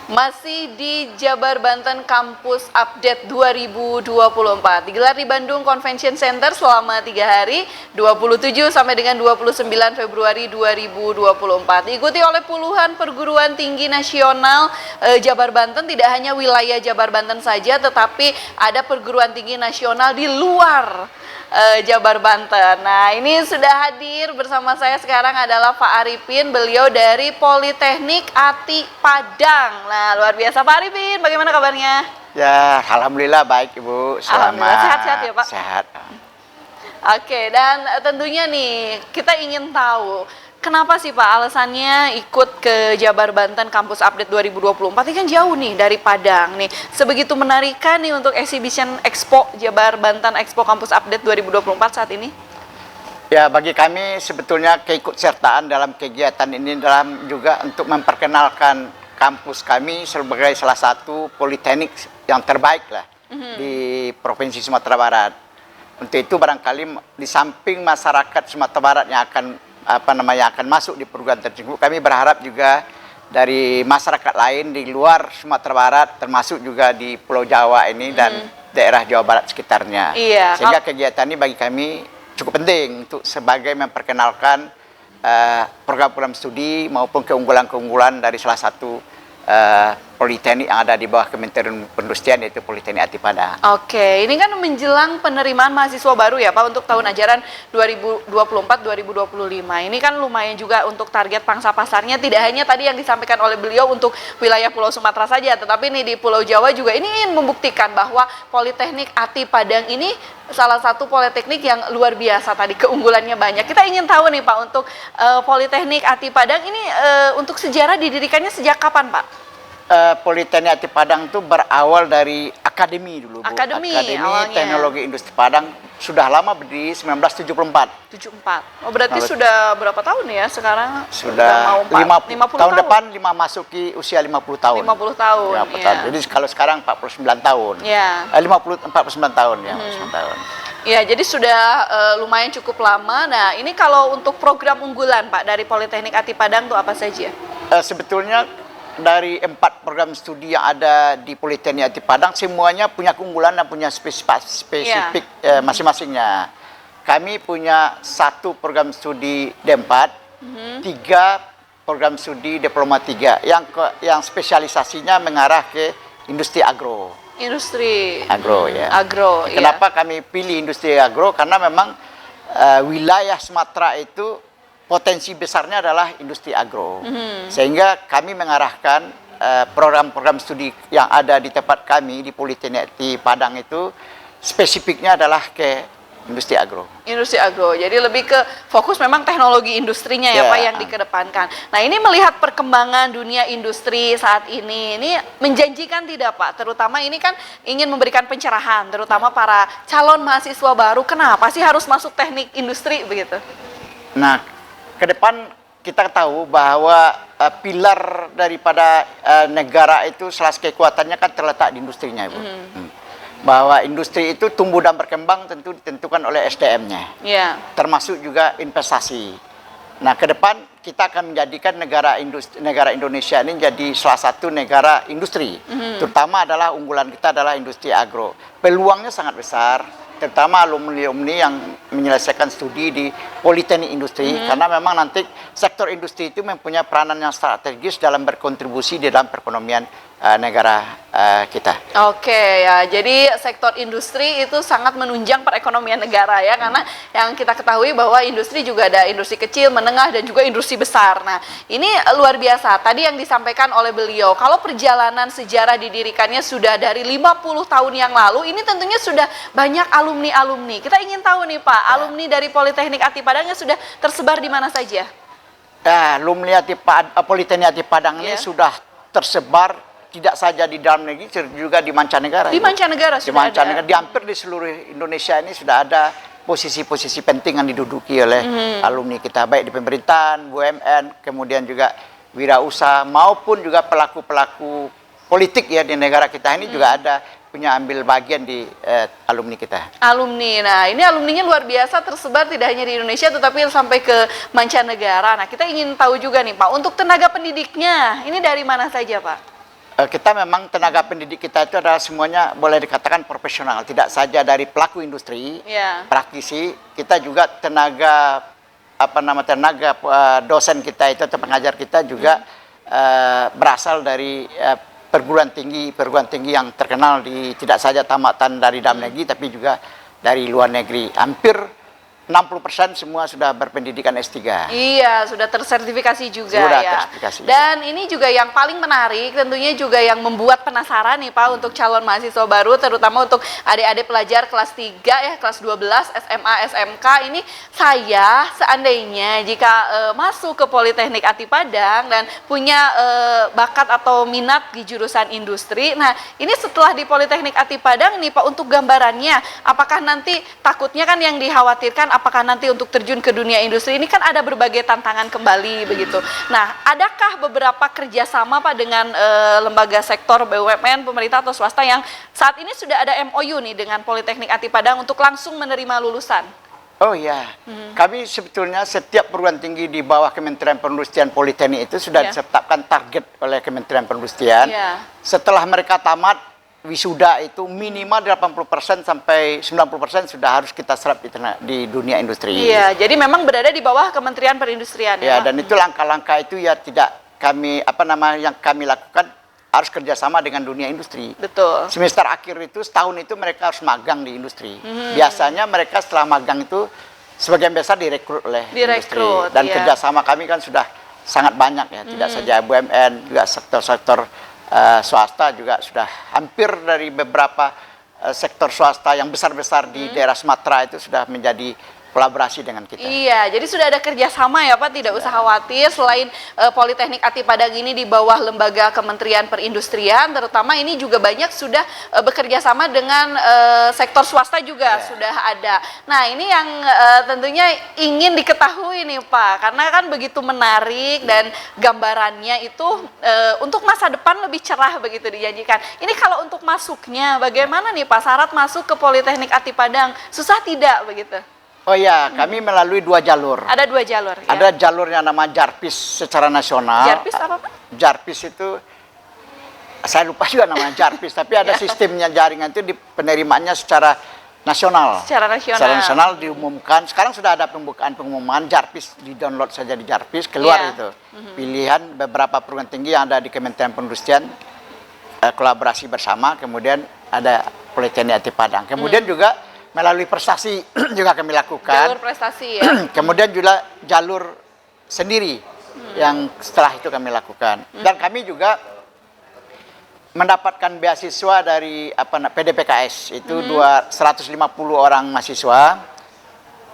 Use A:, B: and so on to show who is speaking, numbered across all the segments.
A: Masih di Jabar Banten Kampus Update 2024. Digelar di Bandung Convention Center selama 3 hari, 27 sampai dengan 29 Februari 2024. Diikuti oleh puluhan perguruan tinggi nasional Jabar Banten, tidak hanya wilayah Jabar Banten saja, tetapi ada perguruan tinggi nasional di luar Jabar Banten. Nah, ini sudah hadir bersama saya sekarang adalah Pak Arifin, beliau dari Politeknik Ati Padang. Nah, luar biasa Pak Arifin, bagaimana kabarnya?
B: Ya, alhamdulillah baik Ibu.
A: Alhamdulillah, sehat-sehat ya Pak?
B: Sehat.
A: Oke, dan tentunya nih kita ingin tahu kenapa sih Pak alasannya ikut ke Jabar Banten Kampus Update 2024? Ini kan jauh nih dari Padang nih. Sebegitu menarikan nih untuk Exhibition Expo Jabar Banten Expo Kampus Update 2024 saat ini?
B: Ya, bagi kami sebetulnya keikutsertaan dalam kegiatan ini dalam juga untuk memperkenalkan kampus kami sebagai salah satu politeknik yang terbaik lah di Provinsi Sumatera Barat. Untuk itu barangkali di samping masyarakat Sumatera Barat yang akan masuk di perguruan tersebut, kami berharap juga dari masyarakat lain di luar Sumatera Barat, termasuk juga di Pulau Jawa ini dan daerah Jawa Barat sekitarnya.
A: Iya,
B: sehingga kegiatan ini bagi kami cukup penting untuk sebagai memperkenalkan program-program studi maupun keunggulan-keunggulan dari salah satu politeknik yang ada di bawah Kementerian Perindustrian, yaitu Politeknik Ati Padang.
A: Oke, ini kan menjelang penerimaan mahasiswa baru ya Pak untuk tahun ajaran 2024-2025. Ini kan lumayan juga untuk target pangsa pasarnya, tidak hanya tadi yang disampaikan oleh beliau untuk wilayah Pulau Sumatera saja, tetapi ini di Pulau Jawa juga ini ingin membuktikan bahwa Politeknik Ati Padang ini salah satu politeknik yang luar biasa, tadi keunggulannya banyak. Kita ingin tahu nih Pak, untuk Politeknik Ati Padang ini untuk sejarah didirikannya sejak kapan Pak?
B: Politeknik Ati Padang itu berawal dari akademi dulu, Bu.
A: Akademi
B: Teknologi Industri Padang sudah lama berdiri 1974.
A: 74. Oh, berarti sudah berapa tahun ya sekarang?
B: Sudah
A: mau
B: 50 tahun,
A: tahun
B: depan masuki usia 50 tahun.
A: 50 tahun.
B: Ya,
A: Ya.
B: Jadi kalau sekarang 49 tahun.
A: Ya.
B: 49 tahun ya, 49 tahun.
A: Ya, jadi sudah lumayan cukup lama. Nah, ini kalau untuk program unggulan Pak dari Politeknik Ati Padang itu apa saja?
B: Sebetulnya dari 4 program studi yang ada di Politeknik Ati Padang, semuanya punya keunggulan dan punya spesifik masing-masingnya. Kami punya 1 program studi D4, 3 program studi diploma 3 yang spesialisasinya mengarah ke industri agro.
A: Industri
B: Agro ya.
A: Agro.
B: Kenapa kami pilih industri agro? Karena memang wilayah Sumatera itu potensi besarnya adalah industri agro. Sehingga kami mengarahkan program-program studi yang ada di tempat kami di Politeknik Ati Padang itu spesifiknya adalah ke industri agro.
A: Industri agro. Jadi lebih ke fokus memang teknologi industrinya ya Pak yang dikedepankan. Nah, ini melihat perkembangan dunia industri saat ini menjanjikan tidak Pak? Terutama ini kan ingin memberikan pencerahan terutama para calon mahasiswa baru, kenapa sih harus masuk teknik industri begitu?
B: Nah, ke depan kita tahu bahwa pilar daripada negara itu salah satu kekuatannya kan terletak di industrinya, Ibu. Bahwa industri itu tumbuh dan berkembang tentu ditentukan oleh SDM-nya. Termasuk juga investasi. Nah, ke depan kita akan menjadikan negara Indonesia ini jadi salah satu negara industri. Terutama adalah unggulan kita adalah industri agro. Peluangnya sangat besar, terutama alumni-alumni yang menyelesaikan studi di Politeknik Industri, karena memang nanti sektor industri itu mempunyai peranan yang strategis dalam berkontribusi di dalam perekonomian negara kita.
A: Oke ya, jadi sektor industri itu sangat menunjang perekonomian negara ya, karena yang kita ketahui bahwa industri juga ada industri kecil, menengah, dan juga industri besar. Nah, ini luar biasa. Tadi yang disampaikan oleh beliau, kalau perjalanan sejarah didirikannya sudah dari 50 tahun yang lalu, ini tentunya sudah banyak alumni-alumni. Kita ingin tahu nih Pak, alumni dari Politeknik Ati Padang sudah tersebar di mana saja?
B: Alumni Politeknik Ati Padang ini sudah tersebar tidak saja di dalam negeri, juga di mancanegara.
A: Di mancanegara sudah ada.
B: Di hampir di seluruh Indonesia ini sudah ada posisi-posisi penting yang diduduki oleh alumni kita, baik di pemerintahan, BUMN, kemudian juga wirausaha maupun juga pelaku-pelaku politik ya di negara kita ini juga ada punya ambil bagian di alumni kita.
A: Alumni, nah ini alumninya luar biasa tersebar tidak hanya di Indonesia tetapi sampai ke mancanegara. Nah kita ingin tahu juga nih Pak, untuk tenaga pendidiknya ini dari mana saja Pak?
B: Kita memang tenaga pendidik kita itu adalah semuanya boleh dikatakan profesional, tidak saja dari pelaku industri, praktisi, kita juga tenaga dosen kita itu atau pengajar kita juga berasal dari perguruan tinggi yang terkenal tidak saja tamatan dari dalam negeri tapi juga dari luar negeri. Hampir 60% semua sudah berpendidikan S3.
A: Iya, sudah tersertifikasi juga
B: sudah
A: ya.
B: tersertifikasi.
A: Dan ini juga yang paling menarik, tentunya juga yang membuat penasaran nih Pak untuk calon mahasiswa baru, terutama untuk adik-adik pelajar kelas 3 ya, kelas 12, SMA, SMK. Ini saya seandainya jika masuk ke Politeknik Ati Padang dan punya bakat atau minat di jurusan industri. Nah, ini setelah di Politeknik Ati Padang nih Pak, untuk gambarannya, apakah nanti takutnya kan yang dikhawatirkan apakah nanti untuk terjun ke dunia industri ini kan ada berbagai tantangan kembali begitu. Nah, adakah beberapa kerjasama Pak dengan lembaga sektor BUMN, pemerintah atau swasta yang saat ini sudah ada MOU nih dengan Politeknik Ati Padang untuk langsung menerima lulusan?
B: Oh ya, kami sebetulnya setiap perguruan tinggi di bawah Kementerian Perindustrian Politeknik itu sudah ditetapkan target oleh Kementerian Perindustrian. Setelah mereka tamat wisuda itu minimal 80% sampai 90% sudah harus kita serap di dunia industri.
A: Iya, jadi memang berada di bawah Kementerian Perindustrian.
B: Ya, dan itu langkah-langkah itu ya tidak kami yang kami lakukan harus kerjasama dengan dunia industri.
A: Betul.
B: Semester akhir itu setahun itu mereka harus magang di industri. Biasanya mereka setelah magang itu sebagian besar direkrut oleh industri. Dan kerjasama kami kan sudah sangat banyak ya, tidak saja BUMN, juga sektor-sektor swasta juga sudah hampir dari beberapa sektor swasta yang besar-besar di daerah Sumatera itu sudah menjadi kolaborasi dengan kita. Iya,
A: jadi sudah ada kerjasama ya Pak, tidak usah khawatir. Selain Politeknik Ati Padang ini di bawah lembaga Kementerian Perindustrian, terutama ini juga banyak sudah bekerja sama dengan sektor swasta juga sudah ada. Nah, ini yang tentunya ingin diketahui nih Pak, karena kan begitu menarik dan gambarannya itu untuk masa depan lebih cerah begitu dijanjikan. Ini kalau untuk masuknya bagaimana nih Pak, syarat masuk ke Politeknik Ati Padang, susah tidak begitu?
B: Oh ya, kami melalui 2 jalur.
A: Ada 2 jalur.
B: Ada jalurnya nama JARPIS secara nasional.
A: JARPIS apa Pak?
B: JARPIS itu saya lupa juga namanya JARPIS, tapi ada sistemnya jaringan itu di penerimaannya secara nasional.
A: Secara nasional.
B: Secara nasional diumumkan. Sekarang sudah ada pengumuman JARPIS, di-download saja di JARPIS, keluar itu. Pilihan beberapa perguruan tinggi yang ada di Kementerian Perindustrian kolaborasi bersama, kemudian ada Politeknik Ati Padang. Kemudian juga melalui prestasi juga kami lakukan.
A: Jalur prestasi ya.
B: Kemudian juga jalur sendiri yang setelah itu kami lakukan. Dan kami juga mendapatkan beasiswa dari PDPKS itu 150 orang mahasiswa.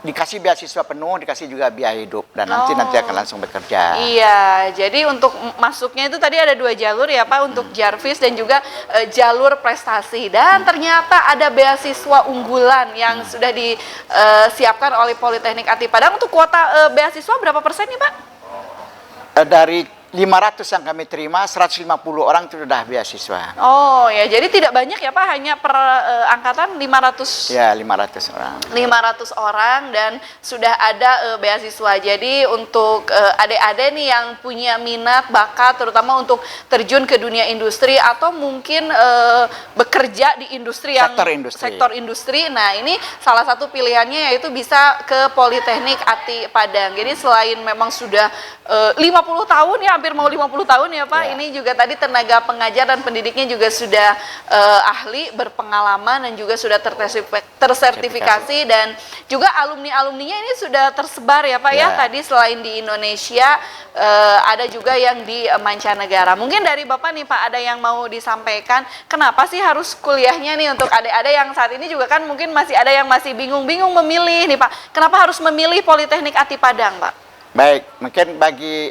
B: Dikasih beasiswa penuh, dikasih juga biaya hidup, dan nanti akan langsung bekerja.
A: Iya, jadi untuk masuknya itu tadi ada 2 jalur ya Pak, untuk JARPIS dan juga jalur prestasi. Dan ternyata ada beasiswa unggulan yang sudah disiapkan oleh Politeknik Ati Padang. Untuk kuota beasiswa berapa persen nih Pak?
B: Dari 500 yang kami terima, 150 orang itu sudah beasiswa.
A: Oh ya, jadi tidak banyak ya Pak, hanya per angkatan 500.
B: Ya, 500 orang.
A: 500 orang dan sudah ada beasiswa. Jadi untuk adik-adik nih yang punya minat, bakat, terutama untuk terjun ke dunia industri atau mungkin bekerja di industri yang sektor industri. Nah, ini salah satu pilihannya yaitu bisa ke Politeknik Ati Padang. Jadi selain memang sudah 50 tahun ya, hampir mau 50 tahun ya Pak, ini juga tadi tenaga pengajar dan pendidiknya juga sudah ahli, berpengalaman dan juga sudah tersertifikasi dan juga alumni-alumninya ini sudah tersebar ya Pak ya. Tadi selain di Indonesia ada juga yang di mancanegara. Mungkin dari Bapak nih Pak, ada yang mau disampaikan, kenapa sih harus kuliahnya nih untuk adik-adik yang saat ini juga kan mungkin masih ada yang masih bingung-bingung memilih nih Pak, kenapa harus memilih Politeknik Ati Padang Pak?
B: Baik, mungkin bagi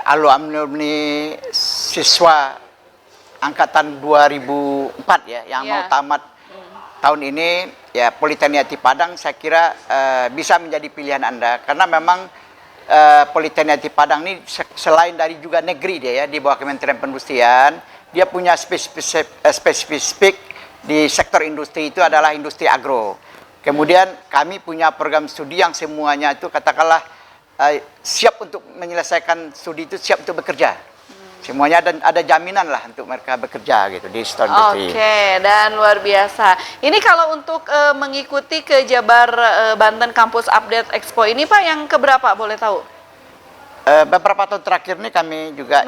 B: alumni siswa angkatan 2004 ya yang mau tamat tahun ini ya, Politeknik Ati Padang saya kira bisa menjadi pilihan Anda, karena memang Politeknik Ati Padang ini selain dari juga negeri dia ya, di bawah Kementerian Perindustrian, dia punya spesifik di sektor industri itu adalah industri agro. Kemudian kami punya program studi yang semuanya itu katakanlah siap untuk menyelesaikan studi itu, siap untuk bekerja. semuanya ada jaminan lah untuk mereka bekerja gitu di sektor industri.
A: Oke, dan luar biasa. Ini kalau untuk mengikuti ke Jabar Banten Kampus Update Expo ini Pak yang keberapa boleh tahu?
B: Beberapa tahun terakhir ini kami juga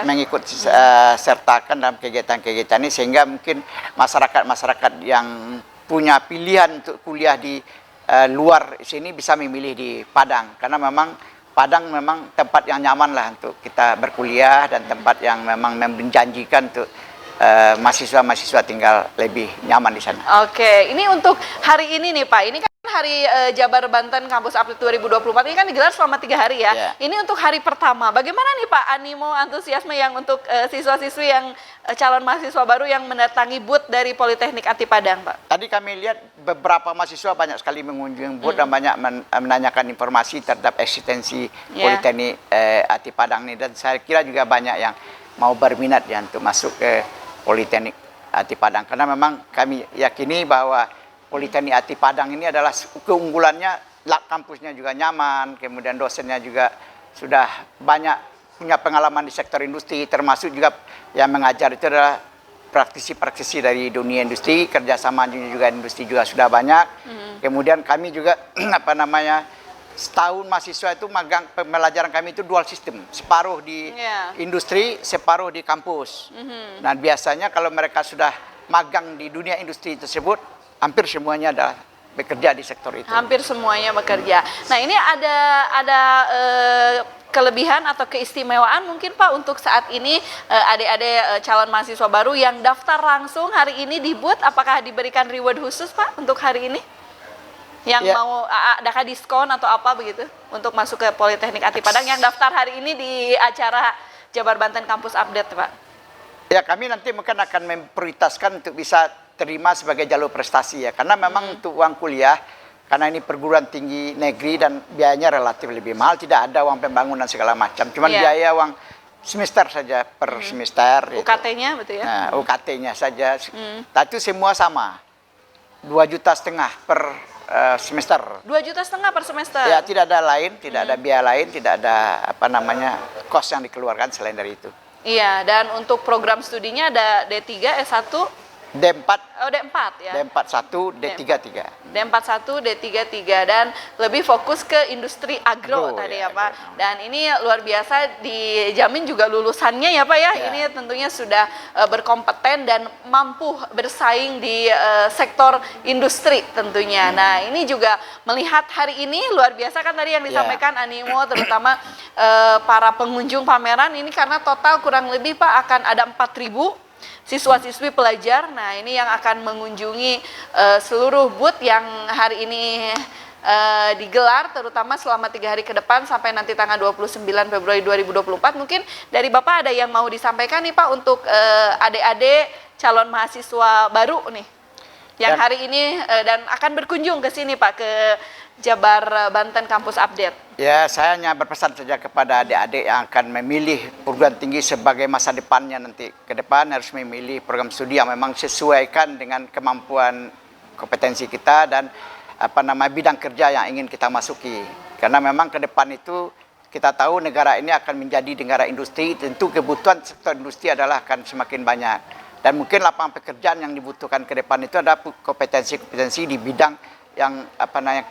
B: mengikut sertakan dalam kegiatan-kegiatan ini, sehingga mungkin masyarakat yang punya pilihan untuk kuliah di luar sini bisa memilih di Padang, karena memang Padang memang tempat yang nyaman lah untuk kita berkuliah dan tempat yang memang menjanjikan untuk mahasiswa-mahasiswa tinggal lebih nyaman di sana.
A: Oke, ini untuk hari ini nih Pak, ini kan hari Jabar Banten Kampus Update 2024 ini kan digelar selama 3 hari ya.
B: Yeah.
A: Ini untuk hari pertama, bagaimana nih Pak animo, antusiasme yang untuk siswa-siswi yang calon mahasiswa baru yang mendatangi booth dari Politeknik Ati Padang Pak?
B: Tadi kami lihat beberapa mahasiswa banyak sekali mengunjungi booth dan banyak menanyakan informasi terhadap eksistensi Politeknik Ati Padang ini, dan saya kira juga banyak yang mau berminat ya untuk masuk ke Politeknik Ati Padang, karena memang kami yakini bahwa Politeknik Ati Padang ini adalah keunggulannya, kampusnya juga nyaman, kemudian dosennya juga sudah banyak punya pengalaman di sektor industri, termasuk juga yang mengajar itu adalah praktisi-praktisi dari dunia industri, kerjasama juga industri juga sudah banyak. Kemudian kami juga setahun mahasiswa itu magang, pembelajaran kami itu dual sistem, separuh di industri, separuh di kampus. Nah biasanya kalau mereka sudah magang di dunia industri tersebut, hampir semuanya adalah bekerja di sektor itu.
A: Hampir semuanya bekerja. Nah ini ada kelebihan atau keistimewaan mungkin Pak untuk saat ini adik-adik calon mahasiswa baru yang daftar langsung hari ini di booth, apakah diberikan reward khusus Pak untuk hari ini? Yang mau adakah diskon atau apa begitu untuk masuk ke Politeknik Ati Padang yang daftar hari ini di acara Jabar Banten Kampus Update Pak?
B: Ya kami nanti mungkin akan memprioritaskan untuk bisa terima sebagai jalur prestasi ya, karena memang untuk uang kuliah, karena ini perguruan tinggi negeri dan biayanya relatif lebih mahal, tidak ada uang pembangunan segala macam, cuman biaya uang semester saja per semester.
A: UKT-nya betul ya?
B: Nah, UKT-nya saja, itu semua sama, 2,5 juta per semester.
A: 2,5 juta per semester?
B: Ya, tidak ada lain, tidak ada biaya lain, tidak ada kos yang dikeluarkan selain dari itu.
A: Iya, dan untuk program studinya ada D3, S1,
B: D4,
A: D4 ya.
B: D41, D33.
A: D41, D33 dan lebih fokus ke industri agro tadi ya Pak. Dan ini luar biasa dijamin juga lulusannya ya Pak ya. Ini tentunya sudah berkompeten dan mampu bersaing di sektor industri tentunya. Nah, ini juga melihat hari ini luar biasa kan tadi yang disampaikan animo terutama para pengunjung pameran ini, karena total kurang lebih Pak akan ada 4.000 siswa-siswi pelajar. Nah ini yang akan mengunjungi seluruh booth yang hari ini digelar, terutama selama 3 hari ke depan sampai nanti tanggal 29 Februari 2024. Mungkin dari Bapak ada yang mau disampaikan nih Pak untuk adik-adik calon mahasiswa baru nih yang hari ini dan akan berkunjung ke sini Pak, ke Jabar Banten Kampus Update.
B: Ya, saya hanya berpesan saja kepada adik-adik yang akan memilih perguruan tinggi sebagai masa depannya nanti. Ke depan harus memilih program studi yang memang sesuaikan dengan kemampuan kompetensi kita dan bidang kerja yang ingin kita masuki. Karena memang ke depan itu kita tahu negara ini akan menjadi negara industri, tentu kebutuhan sektor industri adalah akan semakin banyak. Dan mungkin lapangan pekerjaan yang dibutuhkan ke depan itu ada kompetensi-kompetensi di bidang yang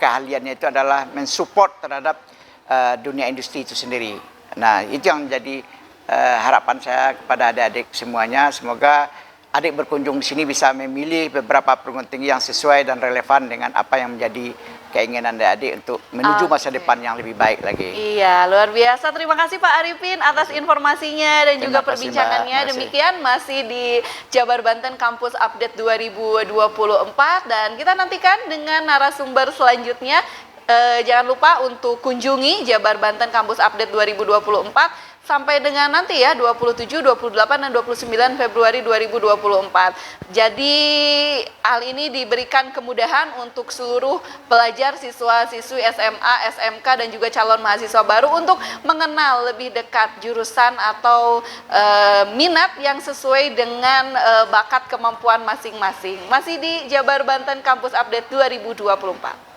B: keahliannya itu adalah mensupport terhadap dunia industri itu sendiri. Nah, itu yang menjadi harapan saya kepada adik-adik semuanya. Semoga adik berkunjung di sini bisa memilih beberapa perguruan tinggi yang sesuai dan relevan dengan apa yang menjadi keinginan adik-adik untuk menuju masa depan yang lebih baik lagi. Iya,
A: luar biasa. Terima kasih Pak Arifin atas informasinya dan juga perbincangannya. Demikian masih di Jabar Banten Kampus Update 2024 dan kita nantikan dengan narasumber selanjutnya. Jangan lupa untuk kunjungi Jabar Banten Kampus Update 2024 sampai dengan nanti ya 27, 28, dan 29 Februari 2024. Jadi hal ini diberikan kemudahan untuk seluruh pelajar, siswa-siswi SMA, SMK, dan juga calon mahasiswa baru untuk mengenal lebih dekat jurusan atau minat yang sesuai dengan bakat kemampuan masing-masing. Masih di Jabar Banten Kampus Update 2024.